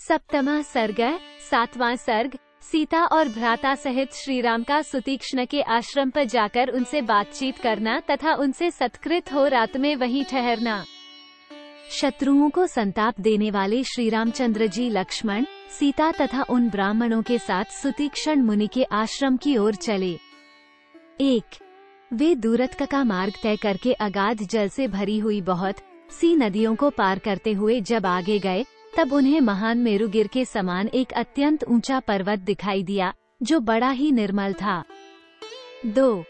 सप्तमः सर्ग, 7वां सर्ग। सीता और भ्राता सहित श्रीराम का सुतीक्ष्ण के आश्रम पर जाकर उनसे बातचीत करना तथा उनसे सत्कृत हो रात में वहीं ठहरना। शत्रुओं को संताप देने वाले श्री रामचंद्र जी लक्ष्मण, सीता तथा उन ब्राह्मणों के साथ सुतीक्ष्ण मुनि के आश्रम की ओर चले। 1। वे दूरत्क का मार्ग तय करके अगाध जल से भरी हुई बहुत सी नदियों को पार करते हुए जब आगे गए, तब उन्हें महान मेरुगिर के समान एक अत्यंत ऊंचा पर्वत दिखाई दिया, जो बड़ा ही निर्मल था। 2।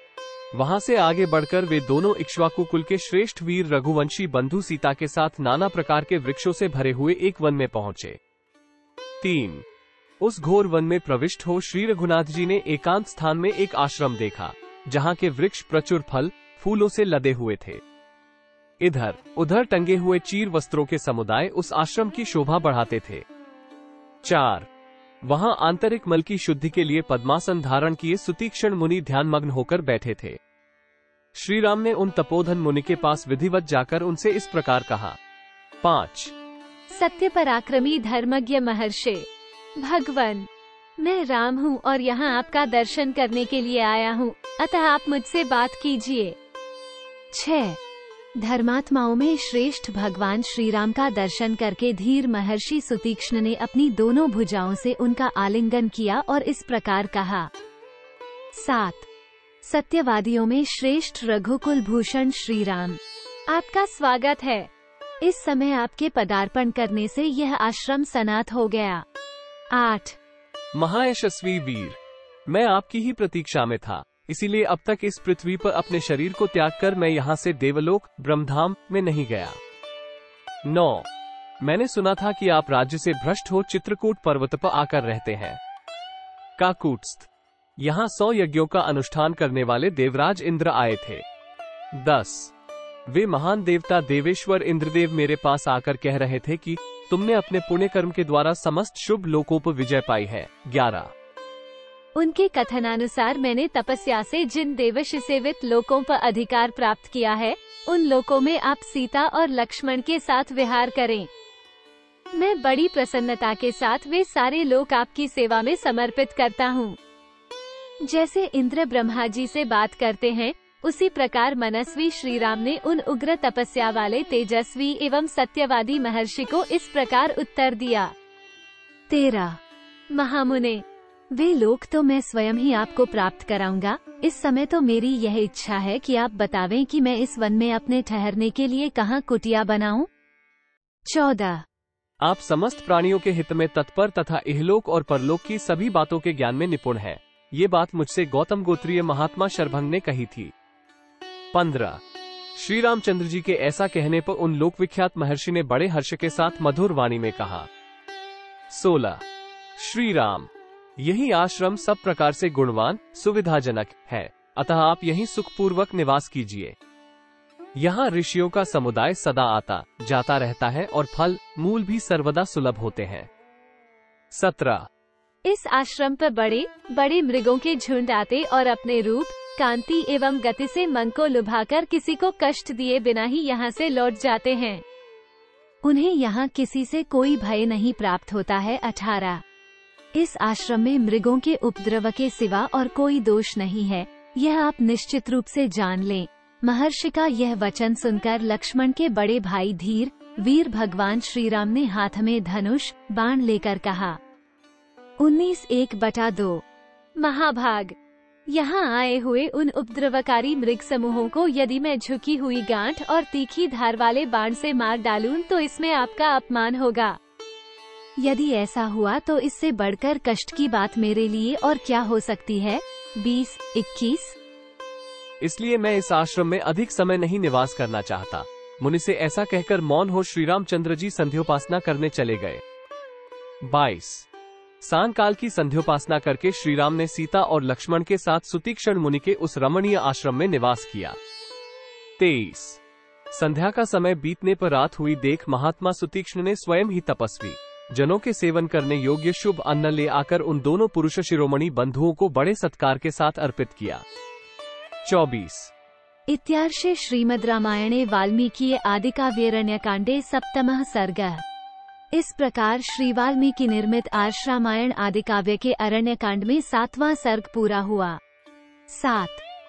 वहां से आगे बढ़कर वे दोनों इक्ष्वाकु कुल के श्रेष्ठ वीर रघुवंशी बंधु सीता के साथ नाना प्रकार के वृक्षों से भरे हुए एक वन में पहुंचे। 3। उस घोर वन में प्रविष्ट हो श्री रघुनाथ जी ने एकांत स्थान में एक आश्रम देखा, जहां के वृक्ष प्रचुर फल फूलों से लदे हुए थे। इधर उधर टंगे हुए चीर वस्त्रों के समुदाय उस आश्रम की शोभा बढ़ाते थे। 4। वहां आंतरिक मल की शुद्धि के लिए पद्मासन धारण किए सुतीक्ष्ण मुनि ध्यानमग्न होकर बैठे थे। श्री राम ने उन तपोधन मुनि के पास विधिवत जाकर उनसे इस प्रकार कहा। 5। सत्य पराक्रमी धर्मज्ञ महर्षि भगवान, मैं राम हूँ और यहाँ आपका दर्शन करने के लिए आया हूँ, अतः आप मुझसे बात कीजिए। 6। धर्मात्माओं में श्रेष्ठ भगवान श्री राम का दर्शन करके धीर महर्षि सुतीक्ष्ण ने अपनी दोनों भुजाओं से उनका आलिंगन किया और इस प्रकार कहा। 7। सत्यवादियों में श्रेष्ठ रघुकुल भूषण श्री राम, आपका स्वागत है। इस समय आपके पदार्पण करने से यह आश्रम सनात हो गया। 8। महायशस्वी वीर, मैं आपकी ही प्रतीक्षा में था, इसीलिए अब तक इस पृथ्वी पर अपने शरीर को त्याग कर मैं यहाँ से देवलोक ब्रह्मधाम में नहीं गया। 9। मैंने सुना था कि आप राज्य से भ्रष्ट हो चित्रकूट पर्वत पर आकर रहते हैं। काकूटस्थ, यहाँ 100 यज्ञों का अनुष्ठान करने वाले देवराज इंद्र आए थे। 10। वे महान देवता देवेश्वर इंद्रदेव मेरे पास आकर कह रहे थे कि तुमने अपने पुण्य कर्म के द्वारा समस्त शुभ लोकों पर विजय पाई है। 11। उनके कथनानुसार मैंने तपस्या से जिन देवश सेवित लोकों पर अधिकार प्राप्त किया है, उन लोकों में आप सीता और लक्ष्मण के साथ विहार करें। मैं बड़ी प्रसन्नता के साथ वे सारे लोक आपकी सेवा में समर्पित करता हूँ। जैसे इंद्र ब्रह्मा जी से बात करते हैं, उसी प्रकार मनस्वी श्री राम ने उन उग्र तपस्या वाले तेजस्वी एवं सत्यवादी महर्षि को इस प्रकार उत्तर दिया। 13। महामुने, वे लोक तो मैं स्वयं ही आपको प्राप्त कराऊंगा। इस समय तो मेरी यह इच्छा है कि आप बतावें कि मैं इस वन में अपने ठहरने के लिए कहाँ कुटिया बनाऊं। 14। आप समस्त प्राणियों के हित में तत्पर तथा इहलोक और परलोक की सभी बातों के ज्ञान में निपुण हैं। ये बात मुझसे गौतम गोत्रीय महात्मा शरभंग ने कही थी। 15। श्री रामचंद्र जी के ऐसा कहने पर उन लोक विख्यात महर्षि ने बड़े हर्ष के साथ मधुर वाणी में कहा। 16। श्री राम, यही आश्रम सब प्रकार से गुणवान सुविधाजनक है, अतः आप यहीं सुखपूर्वक निवास कीजिए। यहाँ ऋषियों का समुदाय सदा आता जाता रहता है और फल मूल भी सर्वदा सुलभ होते हैं। 17। इस आश्रम पर बड़े बड़े मृगों के झुंड आते और अपने रूप, कांति एवं गति से मन को लुभाकर किसी को कष्ट दिए बिना ही यहाँ से लौट जाते हैं। उन्हें यहाँ किसी से कोई भय नहीं प्राप्त होता है। 18। इस आश्रम में मृगों के उपद्रव के सिवा और कोई दोष नहीं है, यह आप निश्चित रूप से जान लें। महर्षि का यह वचन सुनकर लक्ष्मण के बड़े भाई धीर वीर भगवान श्री राम ने हाथ में धनुष बाण लेकर कहा। 19:1/2। महाभाग, यहाँ आए हुए उन उपद्रवकारी मृग समूहों को यदि मैं झुकी हुई गांठ और तीखी धार वाले बाण से मार डालूं तो इसमें आपका अपमान होगा। यदि ऐसा हुआ तो इससे बढ़कर कष्ट की बात मेरे लिए और क्या हो सकती है। 20:21। इसलिए मैं इस आश्रम में अधिक समय नहीं निवास करना चाहता। मुनि से ऐसा कहकर मौन हो श्री रामचंद्र जी संध्योपासना करने चले गए। 22। सांकाल की संध्योपासना करके श्री राम ने सीता और लक्ष्मण के साथ सुतीक्ष्ण मुनि के उस रमणीय आश्रम में निवास किया। 23। संध्या का समय बीतने पर रात हुई देख महात्मा सुतीक्ष्ण ने स्वयं ही तपस्वी जनों के सेवन करने योग्य शुभ अन्न ले आकर उन दोनों पुरुष शिरोमणि बंधुओं को बड़े सत्कार के साथ अर्पित किया। 24। इत्यार्षे श्रीमद् रामायणे वाल्मीकिये आदिकाव्यरण्यकाण्डे 7मः सर्गः। इस प्रकार श्री वाल्मीकि निर्मित आर्ष रामायण आदि काव्य के अरण्यकांड में 7वां सर्ग पूरा हुआ। 7।